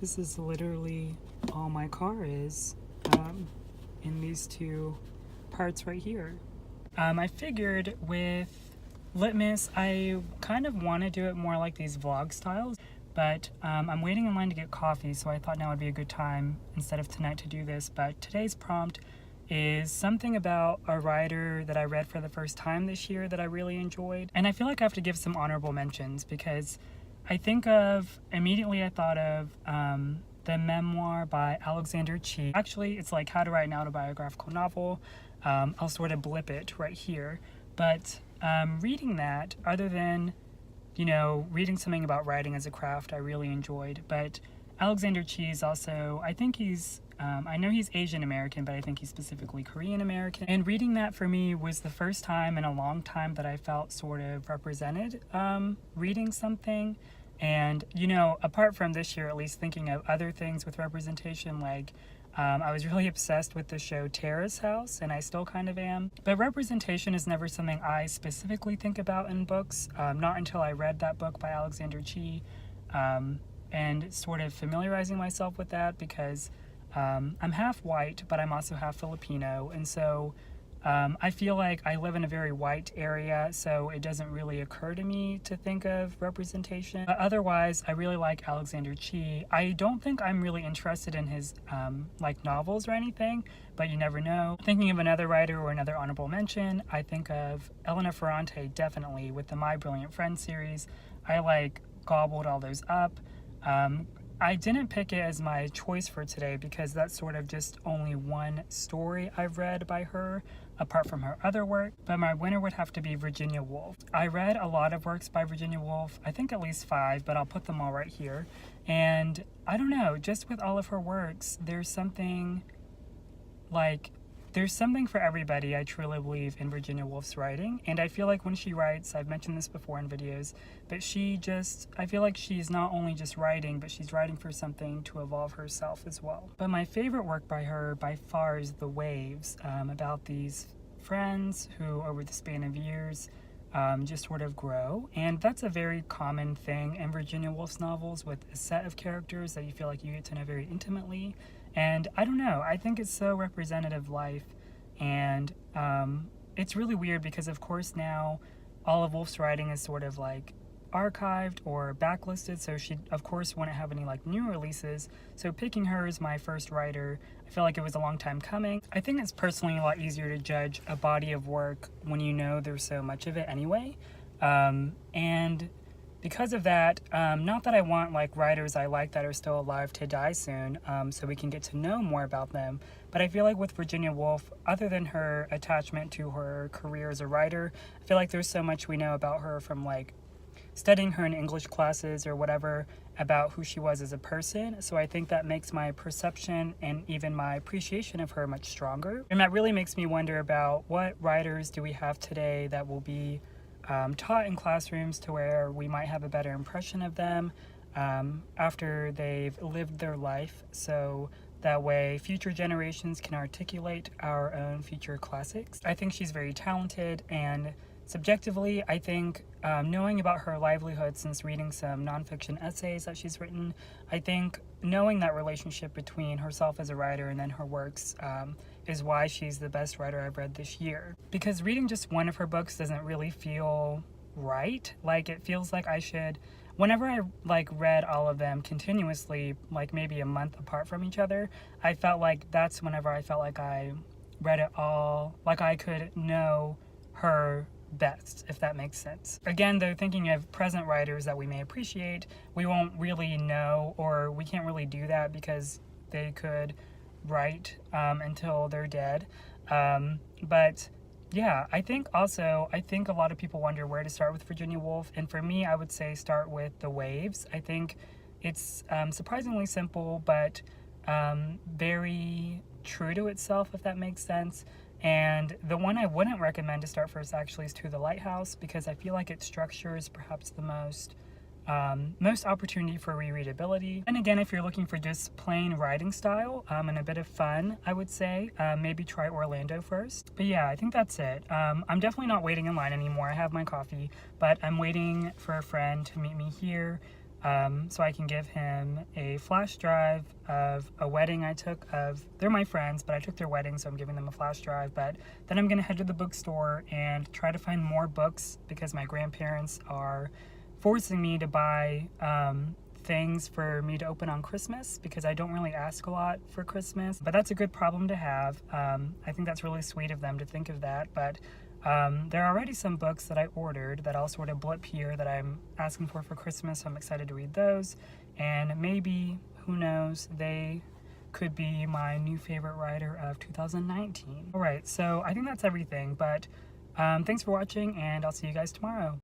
This is literally all my car is, in these two parts right here. I figured with Litmas, I kind of want to do it more like these vlog styles, but I'm waiting in line to get coffee, so I thought now would be a good time instead of tonight to do this. But today's prompt is something about a writer that I read for the first time this year that I really enjoyed. And I feel like I have to give some honorable mentions because I thought of the memoir by Alexander Chee. Actually, it's like How to Write an Autobiographical Novel. I'll sort of blip it right here. But reading that, other than, reading something about writing as a craft, I really enjoyed. But Alexander Chee is also, I know he's Asian American, but I think he's specifically Korean American. And reading that for me was the first time in a long time that I felt sort of represented reading something. And, apart from this year, at least thinking of other things with representation, like I was really obsessed with the show Terrace House, and I still kind of am. But representation is never something I specifically think about in books, not until I read that book by Alexander Chee, and sort of familiarizing myself with that because I'm half white, but I'm also half Filipino, and so I feel like I live in a very white area, so it doesn't really occur to me to think of representation. But otherwise, I really like Alexander Chee. I don't think I'm really interested in his novels or anything, but you never know. Thinking of another writer or another honorable mention, I think of Elena Ferrante definitely with the My Brilliant Friend series. I gobbled all those up. I didn't pick it as my choice for today because that's sort of just only one story I've read by her, apart from her other work, but my winner would have to be Virginia Woolf. I read a lot of works by Virginia Woolf, I think at least 5, but I'll put them all right here. And I don't know, just with all of her works, there's something for everybody, I truly believe, in Virginia Woolf's writing. And I feel like when she writes, I've mentioned this before in videos, but I feel like she's not only just writing, but she's writing for something to evolve herself as well. But my favorite work by her by far is The Waves, about these friends who over the span of years just sort of grow. And that's a very common thing in Virginia Woolf's novels, with a set of characters that you feel like you get to know very intimately. And I don't know, I think it's so representative of life. And it's really weird because, of course, now all of Woolf's writing is sort of archived or backlisted, so she, of course, wouldn't have any new releases. So picking her as my first writer, I feel like it was a long time coming. I think it's personally a lot easier to judge a body of work when you know there's so much of it anyway. And because of that, not that I want writers I like that are still alive to die soon, so we can get to know more about them, but I feel like with Virginia Woolf, other than her attachment to her career as a writer, I feel like there's so much we know about her from studying her in English classes or whatever about who she was as a person. So I think that makes my perception and even my appreciation of her much stronger. And that really makes me wonder about what writers do we have today that will be taught in classrooms to where we might have a better impression of them after they've lived their life, so that way future generations can articulate our own future classics. I think she's very talented, and subjectively, I think knowing about her livelihood since reading some nonfiction essays that she's written, I think knowing that relationship between herself as a writer and then her works is why she's the best writer I've read this year. Because reading just one of her books doesn't really feel right. It feels like I should, whenever I read all of them continuously, maybe a month apart from each other, I felt like that's whenever I felt like I read it all, I could know her best, if that makes sense. Again, though, thinking of present writers that we may appreciate, we won't really know, or we can't really do that because they could write until they're dead. But yeah, I think a lot of people wonder where to start with Virginia Woolf, and for me, I would say start with The Waves. I think it's surprisingly simple, but very true to itself, if that makes sense. And the one I wouldn't recommend to start first actually is To the Lighthouse, because I feel like its structure is perhaps the most opportunity for rereadability. And again, if you're looking for just plain writing style and a bit of fun, I would say maybe try Orlando first. But yeah, I think that's it. I'm definitely not waiting in line anymore. I have my coffee, but I'm waiting for a friend to meet me here so I can give him a flash drive of a wedding I took of, they're my friends, but I took their wedding, so I'm giving them a flash drive. But then I'm going to head to the bookstore and try to find more books because my grandparents are forcing me to buy things for me to open on Christmas because I don't really ask a lot for Christmas. But that's a good problem to have. I think that's really sweet of them to think of that. But there are already some books that I ordered that I'll sort of blip here that I'm asking for Christmas, so I'm excited to read those. And maybe, who knows, they could be my new favorite writer of 2019. Alright, so I think that's everything, but thanks for watching, and I'll see you guys tomorrow.